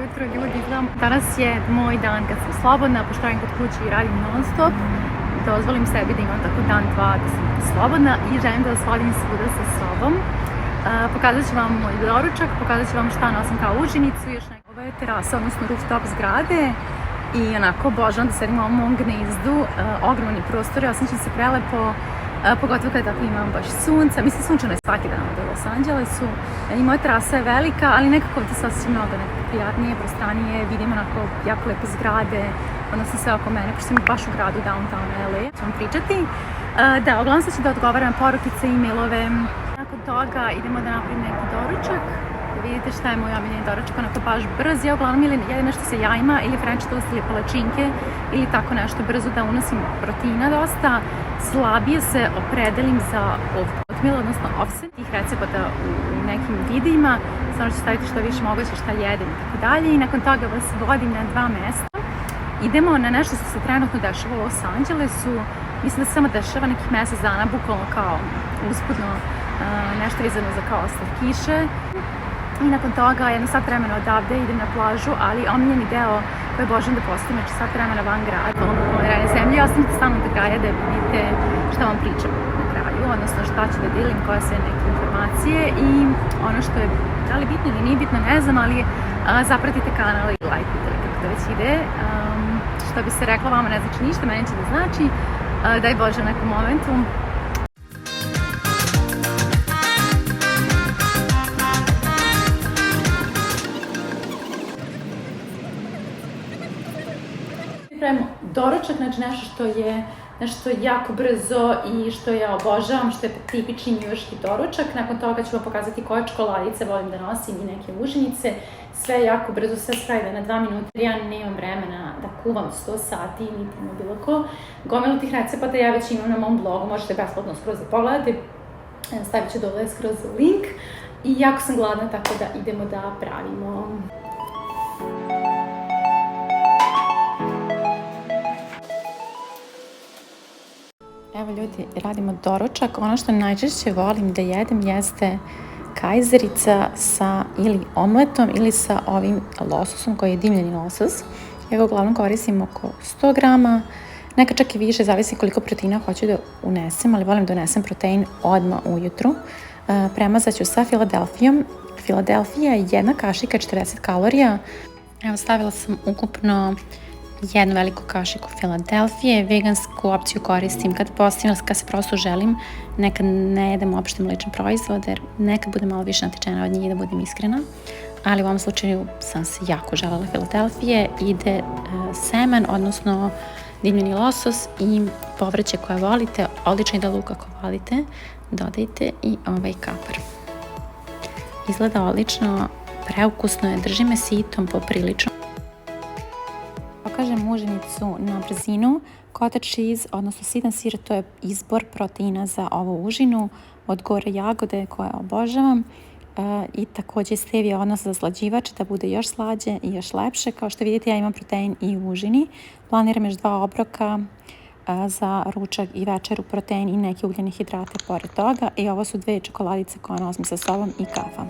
jutro, ljudi. Danas je moj dan kad sam slobodna, pošto radim kod kući i radim non stop. Dozvolim sebi da imam tako dan, dva, da sam slobodna i želim da vas vodim svuda sa sobom. Pokazat ću vam moj doručak, pokazat ću vam šta nosim kao užinicu. Ovo je terasa, odnosno rooftop zgrade i onako obožavam da sedim u ovom mom gnezdu. Ogromni prostor, osjećam se prelepo. Pogotovo kada tako imam baš sunca. Mislim, sunčano je svaki dan u Los Angelesu i moja terasa je velika, ali nekako ovdje se osjećam mnogo nekako prijatnije, prostranije, vidim onako jako lepe zgrade, odnosno sve oko mene, pošto sam baš u gradu downtown LA. Ću vam pričati. Da, uglavnom sad ću da odgovaram na porukice, e-mailove. Nakon toga idemo da napravim neki doručak. Da vidite šta je moj omiljeni doručak, onako baš brz. Ja uglavnom jedem nešto sa jajima ili french toast ili palačinke ili tako nešto brzo da unosim proteina dosta. Slabije se opredelim za oatmeal, odnosno offset tih recepata u nekim videima. Samo ću staviti što više moguće šta jedem i tako dalje. I nakon toga vas vodim na dva mesta. Idemo na nešto što se trenutno dešava u Los Angelesu. Mislim da se samo dešava nekih mjesec dana, bukvalno kao usputno nešto vezano za kao slatkiše. I nakon toga, jedno sat vremena odavde idem na plažu, ali omiljeni deo koji božem da postavim, znači sat vremena van grada, ono rane zemlje. Ostanite samo do kraja da vidite šta vam pričam na kraju, odnosno šta ću da delim, koje sve neke informacije i ono što je, da li bitno ili nije bitno, ne znam, ali zapratite kanal i lajkujte kako to već ide. Što bi se rekla, vama ne znači ništa, meni će da znači. Daj Bože u nekom momentu. Pravimo doručak, znači nešto je jako brzo i što ja obožavam, što je tipični njujorški doručak. Nakon toga ću vam pokazati koje čokoladice volim da nosim i neke užinice. Sve je jako brzo, sve sprajde na 2 minuta. Ja nemam vremena da kuvam 100 sati, niti ima bilo ko. Gomilu tih recepata ja već imam na mom blogu, možete besplatno skroz da pogledate. Stavit ću dole skroz link. I jako sam gladna, tako da idemo da pravimo. Evo ljudi, radimo doručak. Ono što najčešće volim da jedem jeste kajzerica sa ili omletom ili sa ovim lososom koji je dimljeni losos. Ja ga uglavnom koristim oko 100 grama, neka čak i više, zavisi koliko proteina hoću da unesem, ali volim da unesem protein odmah ujutru. Premazat ću sa Filadelfijom. Filadelfija je jedna kašika 40 kalorija. Evo, stavila sam ukupno jednu veliku kašiku Filadelfije. Vegansku opciju koristim kad se prosto želim. Nekad ne jedem uopšte mlečne proizvode, jer nekad budem malo više natečena od njih, da budem iskrena. Ali u ovom slučaju sam se jako želela Filadelfije. Ide semen, odnosno dimljeni losos i povrće koje volite. Odlično ide luk ako volite. Dodajte i ovaj kapar. Izgleda odlično, preukusno je, drži me sitom poprilično. Pokažem užinicu na brzinu. Cottage cheese, odnosno sitan sir, to je izbor proteina za ovu užinu. Od gore jagode koje obožavam. I također stevia, odnosno zaslađivač, da bude još slađe i još lepše. Kao što vidite, ja imam protein i u užini. Planiram još 2 obroka za ručak i večeru, protein i neke ugljene hidrate pored toga. I ovo su 2 čokoladice koje nosim sa sobom i kafa.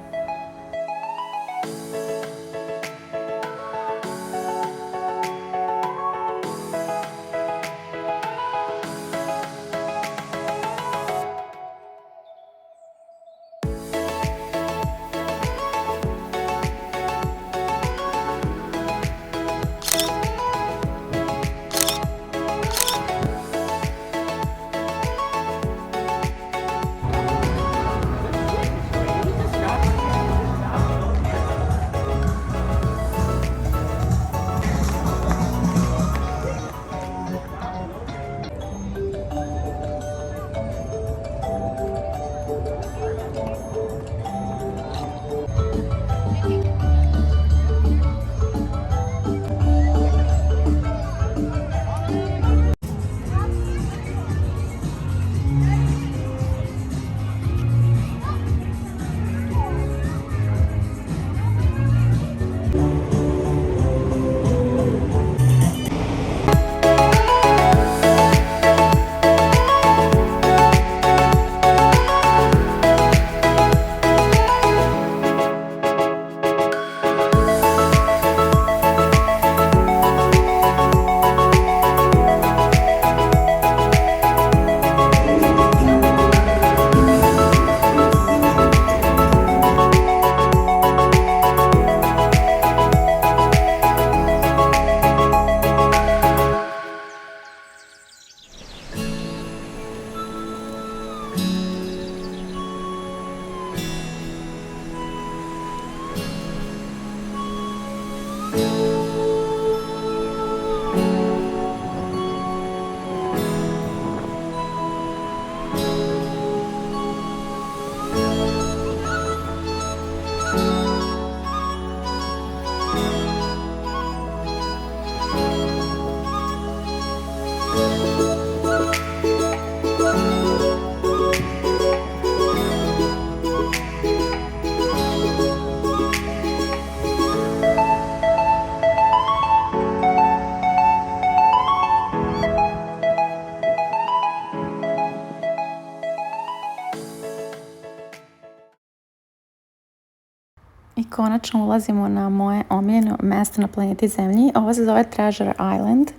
I konačno ulazimo na moje omiljeno mesto na planeti Zemlji. Ovo se zove Treasure Island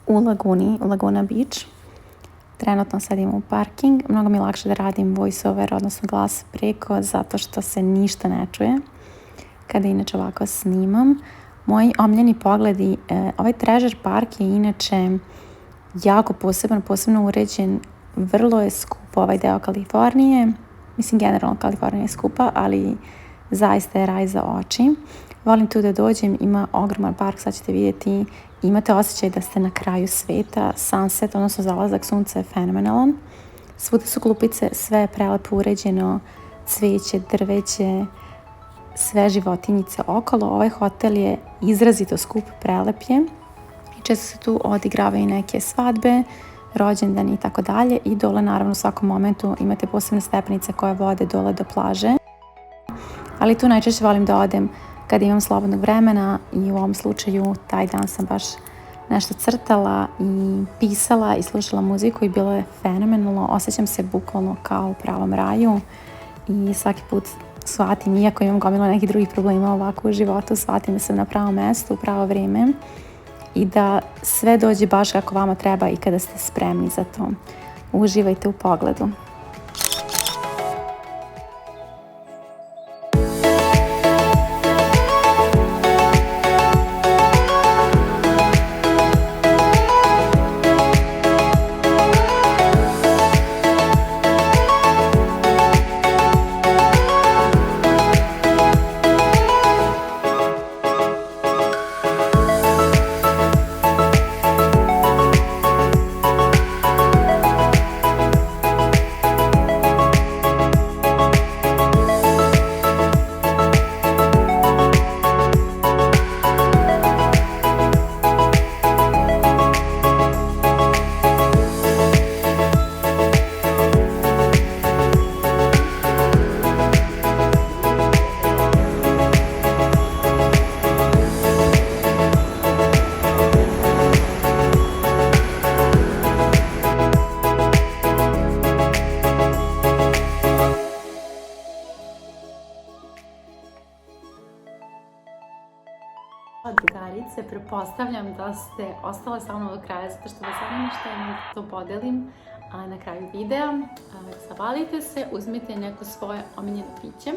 u Laguni, Laguna Beach. Trenutno sad imam parking. Mnogo mi je lakše da radim voiceover, odnosno glas preko, zato što se ništa ne čuje kada inače ovako snimam. Moji omiljeni pogledi, ovaj Treasure Park je inače jako poseban, posebno uređen. Vrlo je skup ovaj deo Kalifornije. Mislim, generalno Kalifornija je skupa, ali zaista je raj za oči. Volim tu da dođem, ima ogroman park, sad ćete vidjeti. Imate osjećaj da ste na kraju sveta. Sunset, odnosno zalazak sunca je fenomenalan. Svuda su klupice, sve je prelepo uređeno, cveće, drveće, sve životinjice okolo. Ovaj hotel je izrazito skup, prelep je. I često se tu odigravaju neke svadbe, rođendani i tako dalje. I dole naravno u svakom momentu imate posebne stepenice koje vode dole do plaže. Ali tu najčešće volim da odem kada imam slobodnog vremena i u ovom slučaju taj dan sam baš nešto crtala i pisala i slušala muziku i bilo je fenomenalno. Osjećam se bukvalno kao u pravom raju i svaki put shvatim, iako imam gomilu nekih drugih problema ovako u životu, shvatim da sam na pravom mestu, u pravo vrijeme i da sve dođe baš kako vama treba i kada ste spremni za to. Uživajte u pogledu. Drugarice, pretpostavljam da ste ostale sa mnom do kraja zato što vas zanima što imam da to podelim na kraju videa. Zavalite se, uzmite neko svoje omiljeno piće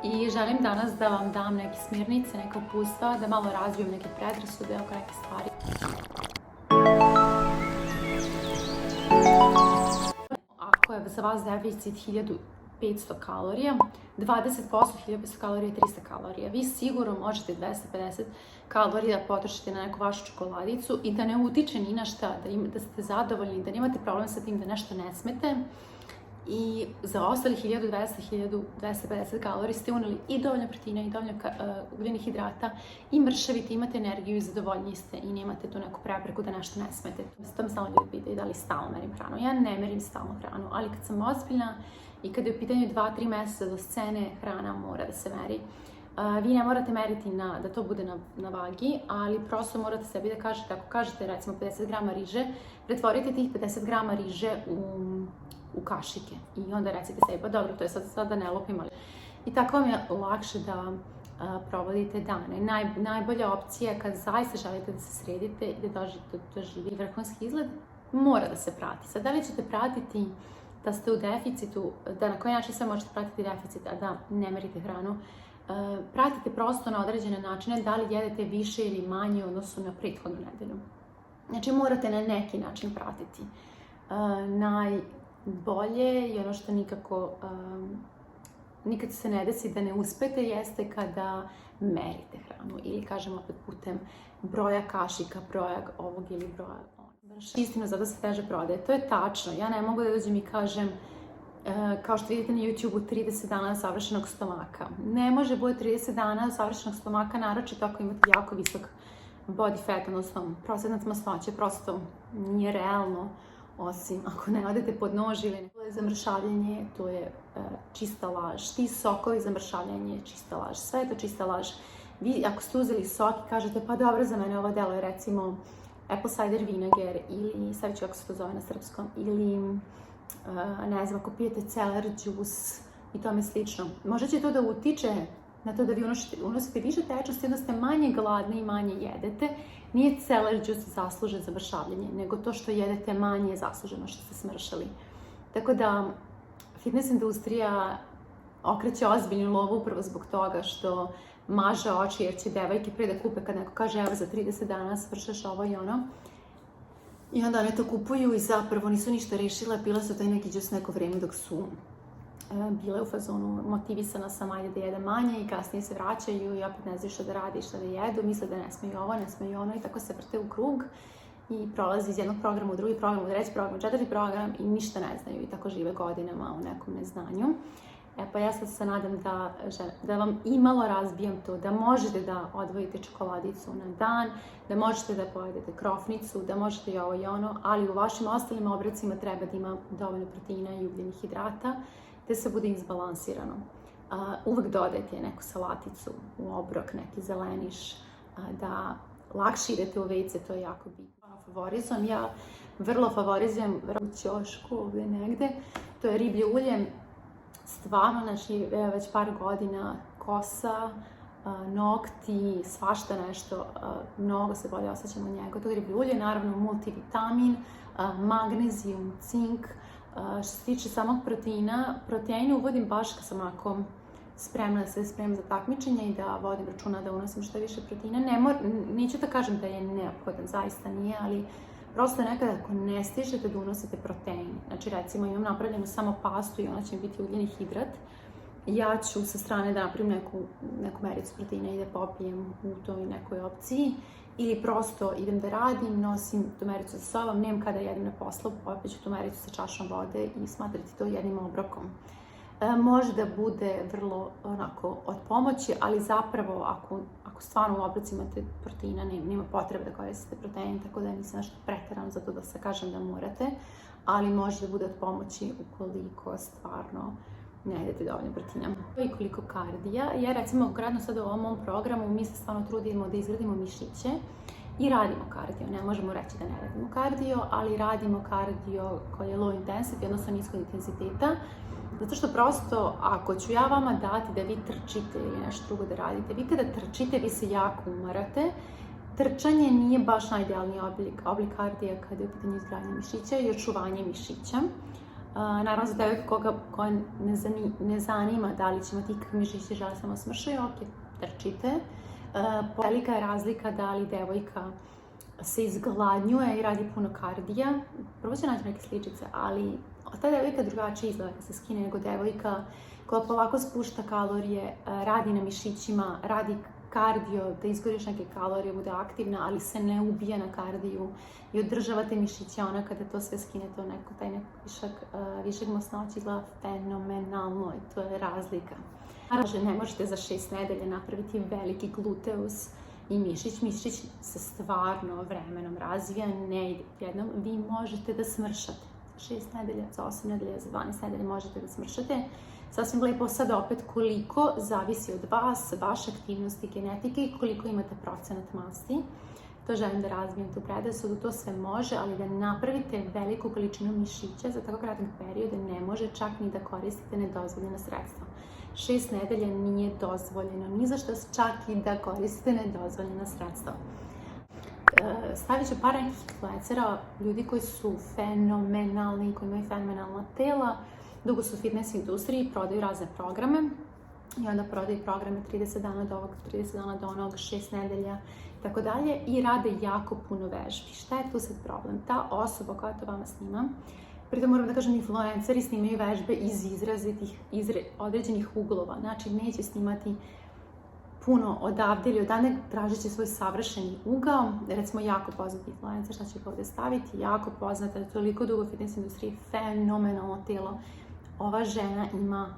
i želim danas da vam dam neke smjernice, neka uputstva, da malo razvijem neke predrasude oko neke stvari. Ako je za vas deficit 1500 kalorija, 20% 1500 kalorija je 300 kalorija. Vi sigurno možete 250 kalorija da potrošite na neku vašu čokoladicu i da ne utiče ni na šta, da ste zadovoljni, da nemate problem sa tim da nešto ne smete. I za ostali 1200-1250 kalorija ste uneli i dovoljno proteina i dovoljno ugljenih hidrata i mršavite, imate energiju i zadovoljni ste i nemate tu neku prepreku da nešto ne smete. To me stalno ljudi pitaju da li stalno merim hranu. Ja ne merim stalno hranu, ali kad sam ozbiljna i kada je u pitanju 2-3 mjeseca do scene, hrana mora da se meri. Vi ne morate meriti da to bude na vagi, ali prosto morate sebi da kažete, ako kažete recimo 50 grama riže, pretvorite tih 50 grama riže u kašike i onda recite sebi, pa dobro, to je sad da ne lupim, ali i tako vam je lakše da provodite dane. Najbolja opcija je kad zaista želite da se sredite i da doživi vrhunski izgled, mora da se prati. Sad, da li ćete pratiti da ste u deficitu, da na koji način sve možete pratiti deficit, a da ne merite hranu, pratite prosto na određene načine da li jedete više ili manje u odnosu na prethodnu nedelju. Znači morate na neki način pratiti. Najbolje i ono što nikad se ne desi da ne uspete jeste kada merite hranu ili kažem opet putem broja kašika, broja ovog ili broja onog. Istino zato se teže prodaje. To je tačno. Ja ne mogu da dođem i kažem kao što vidite na YouTube-u 30 dana savršenog stomaka. Ne može bude 30 dana savršenog stomaka, naročito ako imate jako visok body fat, odnosno procenat masnoće, prosto nije realno, osim ako ne odete pod nož ili ne. Zamršavljanje, to je čista laž. Ti sokovi za mršavljanje je čista laž. Sve je to čista laž. Vi ako ste uzeli sok i kažete pa dobro, za mene ovo delo je recimo apple cider vinegar ili sad ću kako se to zove na srpskom, ili ne znam, ako pijete celer džus i tome slično. Možda će to da utiče na to da vi unosite više tečnosti, onda ste manje gladni i manje jedete. Nije celery juice zaslužen za mršavljenje, nego to što jedete manje je zasluženo što ste smršali. Tako da, fitness industrija okreće ozbiljnu lovu upravo zbog toga što maže oči, jer će devojke prije da kupe kad neko kaže evo za 30 dana svršaš ovo i ono. I onda one to kupuju i zapravo nisu ništa rešile, pile su taj neki džus neko vrijeme dok su bile u fazonu motivisana sam ajde da jede manje i kasnije se vraćaju i opet ne znaju šta da radi, šta da jedu, misle da ne smeju ovo, ne smeju ono i tako se vrte u krug i prolazi iz jednog programa u drugi program, u treći program, u četvrti program i ništa ne znaju i tako žive godinama u nekom neznanju. Pa ja sad se nadam da vam imalo razbijam to, da možete da odvojite čokoladicu na dan, da možete da pojedete krofnicu, da možete i ovo i ono, ali u vašim ostalim obrocima treba da ima dovoljno proteina i ugljenih hidrata, te se bude izbalansirano. Uvek dodajte neku salaticu u obrok, neki zeleniš, da lakše idete u WC, to je jako bitno. Favorizujem, ja vrlo favorizujem u ćošku ovdje negde, to je riblje ulje. Stvarno, znači, već par godina kosa, nokti, svašta nešto, mnogo se bolje osjećamo od njega. To je riblje ulje, naravno multivitamin, magnezijum, cink. Što se tiče samog proteina, proteine uvodim baš kad sam onako spremna da se spremim za takmičenje i da vodim računa da unosim što više proteina. Neću da kažem da je neophodan, zaista nije, ali prosto nekada ako ne stižete da unosite protein, znači recimo imam napravljenu samo pastu i ona će mi biti ugljeni hidrat, ja ću sa strane da napravim neku mericu proteina i da popijem u toj nekoj opciji ili prosto idem da radim, nosim tu mericu sa sobom, nemam kada jedem na poslu, popit ću tu mericu sa čašom vode i smatrati to jednim obrokom. Može da bude vrlo onako od pomoći, ali zapravo ako stvarno u obrocima imate proteina, nema potrebe da koristite protein, tako da nisam nešto preterano za to da se kažem da morate, ali može da bude od pomoći ukoliko stvarno ne jedete dovoljno proteina. I koliko kardija, jer recimo konkretno sad u ovom mom programu mi se stvarno trudimo da izgradimo mišiće i radimo kardio. Ne možemo reći da ne radimo kardio, ali radimo kardio koji je low intensity, odnosno niskog intenziteta. Zato što prosto, ako ću ja vama dati da vi trčite ili nešto drugo da radite, vi kada trčite, vi se jako umarate. Trčanje nije baš najidealniji oblik kardija kada je u pitanju izgradnje mišića i očuvanje mišića. Naravno, za devojke koja ne zanima da li će imati ikakve mišiće, žele samo smršaju, ok, trčite. Velika je razlika da li devojka se izgladnjuje i radi puno kardija. Prvo će naći neke sličice, ali ta devojka drugačije izgleda kad se skine nego devojka koja polako spušta kalorije, radi na mišićima, radi kardio, da izgoriš neke kalorije, bude aktivna, ali se ne ubija na kardiju i održavate mišiće. Ona kada to sve skine, to taj višak masnoće izgleda fenomenalno i to je razlika. Naravno, ne možete za 6 nedelja napraviti veliki gluteus i mišić. Mišić se stvarno vremenom razvija, ne ide jednom. Vi možete da smršate. 6 nedelja, za 8 nedelja, za 12 nedelja možete da smršate. Sasvim lepo, sad opet koliko zavisi od vas, vaše aktivnosti, genetike i koliko imate procenat masti. To želim da razbijem tu predrasudu, to sve može, ali da napravite veliku količinu mišića za tako kratak period ne može čak ni da koristite nedozvoljena sredstva. 6 nedelja nije dozvoljeno, ni za što čak i da koristite nedozvoljena sredstva. Stavit ću par nekih influencera, ljudi koji su fenomenalni, koji imaju fenomenalna tela, dugo su u fitness industriji, prodaju razne programe i onda prodaju programe 30 dana do ovog, 30 dana do onog, 6 nedelja i tako dalje i rade jako puno vežbi. Šta je tu sad problem? Ta osoba koja to vama snima, pritom moram da kažem, influenceri snimaju vežbe iz određenih uglova, znači neće snimati puno odavde ili odavde, tražit će svoj savršeni ugao. Recimo, jako poznati influencer, šta ću ih ovdje staviti, jako poznata, toliko dugo u fitness industriji, fenomenalno telo. Ova žena ima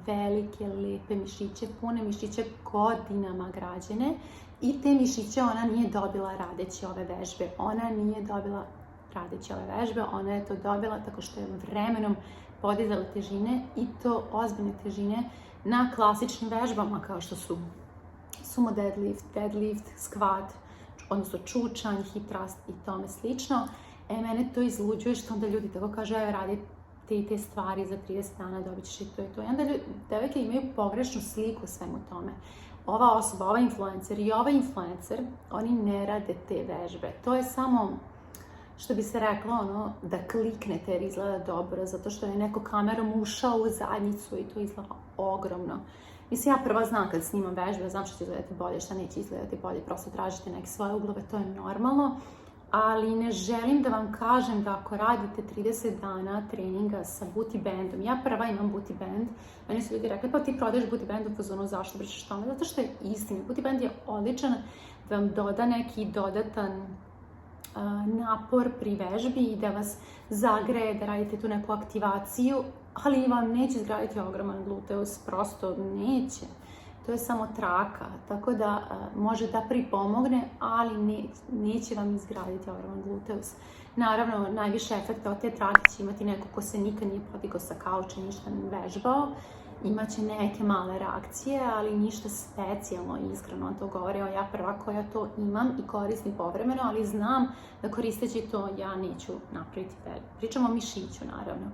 velike, lepe mišiće, pune mišiće, godinama građene i te mišiće ona nije dobila radeći ove vežbe. Ona je to dobila tako što je vremenom podizala težine i to ozbiljne težine na klasičnim vežbama kao što su sumo deadlift, squat, odnosno čučanj, hip thrust i tome slično. Mene to izluđuje što onda ljudi tako kažu, radi te stvari za 30 dana, dobit ćeš i to i to. I onda devojke imaju pogrešnu sliku svemu tome. Ova osoba, ova influencer i ovaj influencer, oni ne rade te vežbe. To je samo, što bi se reklo, da kliknete jer izgleda dobro, zato što je neko kamerom ušao u zadnjicu i to izgleda ogromno. Mislim, ja prva znam kad snimam vežbe, znam što će izgledati bolje, šta neće izgledati bolje, prosto tražite neke svoje uglove, to je normalno. Ali ne želim da vam kažem da ako radite 30 dana treninga sa booty bandom, ja prva imam booty band, meni su ljudi rekli pa ti prodaješ booty band u fazonu, zašto pričaš tome? Zato što je istina, booty band je odličan da vam doda neki dodatan napor pri vežbi i da vas zagreje, da radite tu neku aktivaciju, ali vam neće izgraditi ogroman gluteus, prosto neće. To je samo traka, tako da može da pripomogne, ali neće vam izgraditi ogroman gluteus. Naravno, najviše efekta od te trake će imati neko ko se nikad nije podigao sa kauča, ništa ne vežbao. Imaće neke male reakcije, ali ništa specijalno, iskreno to govore. Ja prva koja to imam i koristim povremeno, ali znam da koristeći to ja neću napraviti vežbu. Pričamo o mišiću, naravno.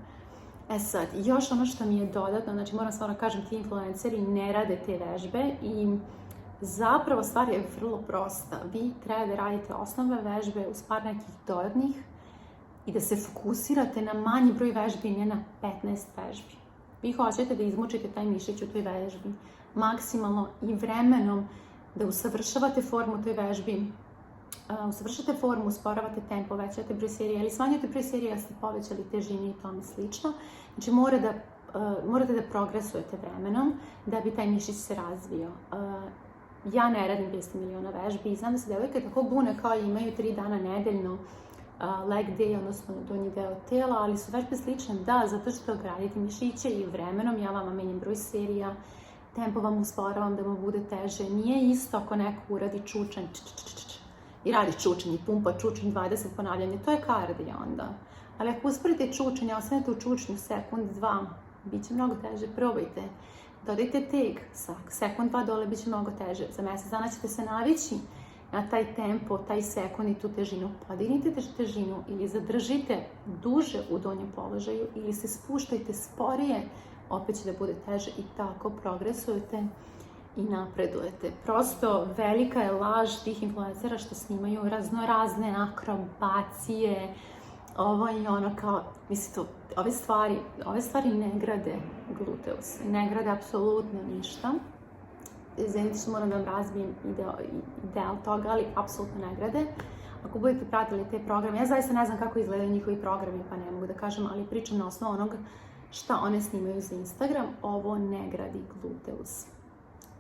E sad, još ono što mi je dodatno, znači moram stvarno kažem, ti influenceri ne rade te vežbe i zapravo stvar je vrlo prosta. Vi treba da radite osnovne vežbe uz par nekih dodatnih i da se fokusirate na manji broj vežbi, ne na 15 vežbi. Vi hoćete da izmučite taj mišić u toj vežbi maksimalno i vremenom, da usavršavate formu u toj vežbi, usavršate formu, usporavate tempo, većate broj serija ili smanjujete broj serija, ste povećali težini i tome slično. Znači morate da progresujete vremenom da bi taj mišić se razvio. Ja ne radim 200 miliona vežbi i znam da se devojke tako bune kao imaju 3 dana nedeljno leg day, odnosno donji deo tela, ali su vežbe slične, da, zato što gradite mišiće i vremenom ja vam menjam broj serija, tempo vam usporavam da vam bude teže. Nije isto ako neko uradi čučanj i radi čučanj i pumpa čučanj 20 ponavljanja, to je kardio onda. Ali ako usporite čučanj, ostanete u čučnju sekund, 2, bit će mnogo teže, probajte. Dodajte teg, sekund, 2 dole, bit će mnogo teže. Za mjesec dana ćete se navići na taj tempo, taj sekund i tu težinu. Podignite težinu ili zadržite duže u donjem položaju ili se spuštajte sporije, opet će da bude teže i tako progresujete i napredujete. Prosto velika je laž tih influencera što snimaju raznorazne akrobacije, ovo i ono kao, mislim, ove stvari ne grade gluteus, ne grade apsolutno ništa. Izvinite što moram da vam razbijem ideal toga, ali apsolutno ne grade. Ako budete pratili te programe, ja zaista ne znam kako izgledaju njihovi programi, pa ne mogu da kažem, ali pričam na osnovu onog šta one snimaju za Instagram, ovo ne gradi gluteus.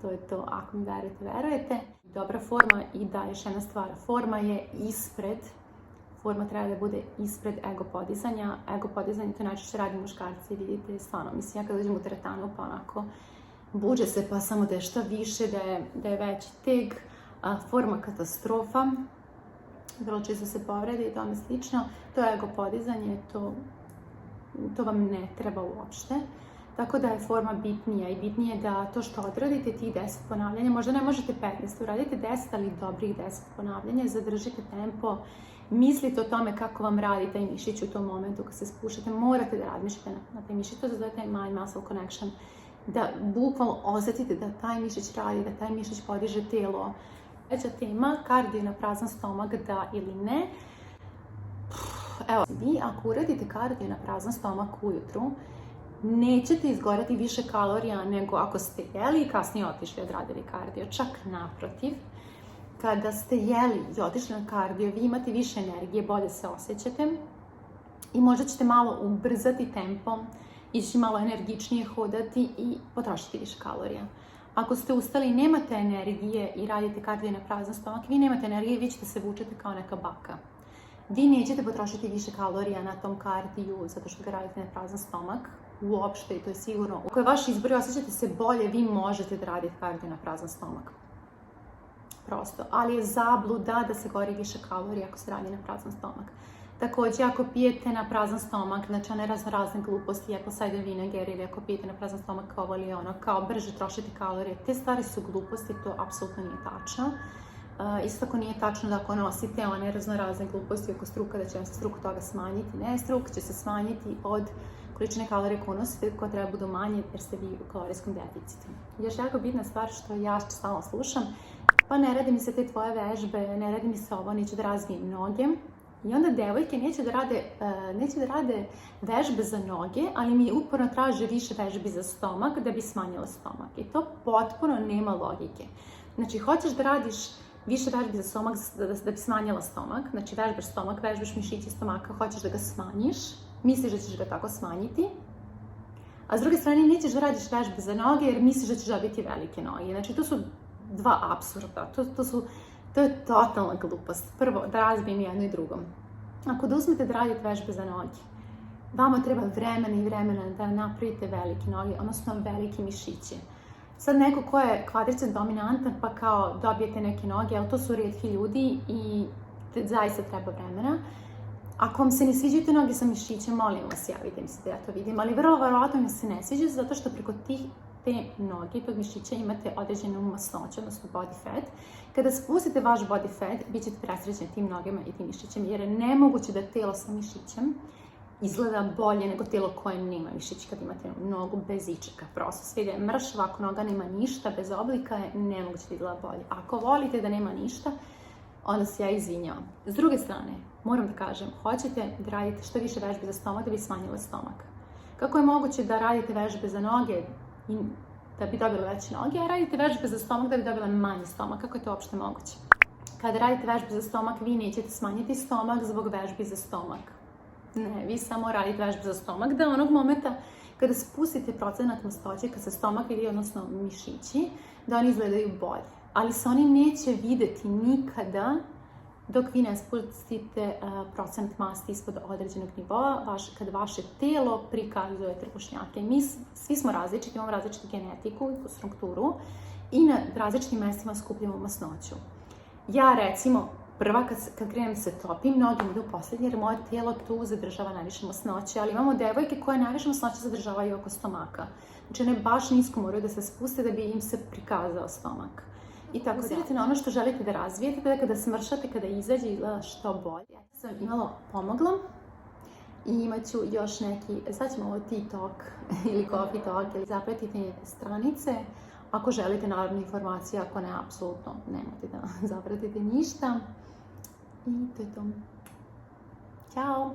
To je to, ako mi verujete. Dobra forma i da, još jedna stvar, forma treba da bude ispred ego podizanja. Ego podizanje to najčešće radi muškarci, vidite, stvarno, mislim, ja kad dođem u teretanu pa onako buđe se pa samo da je šta više, da je veći teg, forma katastrofa, vrlo često se povredi i tome slično, to je ego podizanje, to vam ne treba uopšte. Tako da je forma bitnija i bitnije da to što odradite tih 10 ponavljanja, možda ne možete 15, uradite 10, ali dobrih 10 ponavljanja, zadržite tempo, mislite o tome kako vam radi taj mišić u tom momentu kad se spuštate, morate da razmišljate na taj mišić, to se zove taj mind-muscle connection, da bukvalno osjetite da taj mišić radi, da taj mišić podiže telo. Veća tema, kardio na prazan stomak, da ili ne. Evo, vi ako uradite kardio na prazan stomak ujutru, nećete izgorati više kalorija nego ako ste jeli i kasnije otišli odradili kardio. Čak naprotiv, kada ste jeli i otišli na kardio, vi imate više energije, bolje se osjećate i možda ćete malo ubrzati tempo, ići malo energičnije hodati i potrošiti više kalorija. Ako ste ustali i nemate energije i radite kardio na prazan stomak, vi nemate energije, vi ćete se vučete kao neka baka. Vi nećete potrošiti više kalorija na tom kardiju zato što ga radite na prazan stomak, uopšte, i to je sigurno. Ako je vaš izbor i osjećate se bolje, vi možete da radite kardio na prazan stomak. Prosto. Ali je zabluda da se gori više kalorija ako se radi na prazan stomak. Također, ako pijete na prazan stomak, znači one razne gluposti, apple cider vinegar, ili ako pijete na prazan stomak ovo ili ono, kao brže trošite kalorije, te stvari su gluposti, to apsolutno nije tačno. Isto tako nije tačno da ako nosite one razne gluposti oko struka, da će vam se struk toga smanjiti. Ne, struk će se smanjiti od količine kalorija koje unosite, koje treba budu manje jer ste vi u kalorijskom deficitu. Još jako bitna stvar što ja stalno slušam, pa ne radi mi se te tvoje vežbe, ne radi mi se ovo, neću da razvijem noge. I onda devojke neće da rade vežbe za noge, ali mi uporno traže više vežbi za stomak da bi smanjila stomak. I to potpuno nema logike. Znači, hoćeš da radiš više vežbi za stomak da bi smanjila stomak, znači vežbaš stomak, vežbaš mišiće stomaka, hoćeš da ga smanjiš, misliš da ćeš ga tako smanjiti, a s druge strane nećeš da radiš vežbe za noge jer misliš da ćeš dobiti velike noge. Znači, to su dva apsurda, to je totalna glupost. Prvo, da razbijem jedno i drugo. Ako da uzmete da radite vežbe za noge, vama treba vremena i vremena da napravite velike noge, odnosno velike mišiće. Sad neko ko je kvadricep dominantan pa kao dobijete neke noge, ali to su rijetki ljudi i zaista treba vremena. Ako vam se ne sviđaju te noge sa mišićem, molim vas, javite mi se da ja to vidim, ali vrlo verovatno mi se ne sviđa zato što preko te noge i tog mišića imate određenu masnoću, odnosno body fat. Kada spustite vaš body fat, bit ćete presrećeni tim nogama i tim mišićem, jer je nemoguće da telo sa mišićem izgleda bolje nego telo koje nema mišić. Kad imate nogu bez ičega, prosto sve ide mršava, ako noga nema ništa, bez oblika je nemoguće da izgleda bolje. Ako volite da nema ništa, onda se ja izvinjavam. S druge strane, moram da kažem, hoćete da radite što više vežbe za stomak da bi smanjili stomak. Kako je moguće da radite vežbe za noge da bi dobili veće noge, a radite vežbe za stomak da bi dobili manji stomak? Kako je to uopšte moguće? Kada radite vežbe za stomak, vi nećete smanjiti stomak zbog vežbi za stomak. Ne, vi samo radite vežbe za stomak da onog momenta kada spustite procenat mastoće, kad se stomak vidi, odnosno mišići, da oni izgledaju bolje. Ali se oni neće videti nikada dok vi ne spustite procenat masti ispod određenog nivoa, kad vaše telo prikazuje trbušnjake. Mi svi smo različiti, imamo različitu genetiku i strukturu i na različitim mjestima skupljamo masnoću. Ja recimo, prva kad krenem se topim, noge idu posljednje jer moje tijelo tu zadržava najviše masnoće, ali imamo devojke koje najviše masnoće zadržavaju oko stomaka. Znači one baš nisko moraju da se spuste da bi im se prikazao stomak. I tako da na ono što želite da razvijete, da kada smršate, kada izađe izgleda što bolje. Ja sam imalo pomogla i imat ću još neki, sad ćemo ovo TikTok ili Coffee Talk ili zapratite stranice. Ako želite naravno informacije, ako ne, apsolutno nemojte da zapratite ništa. I to je to. Ćao!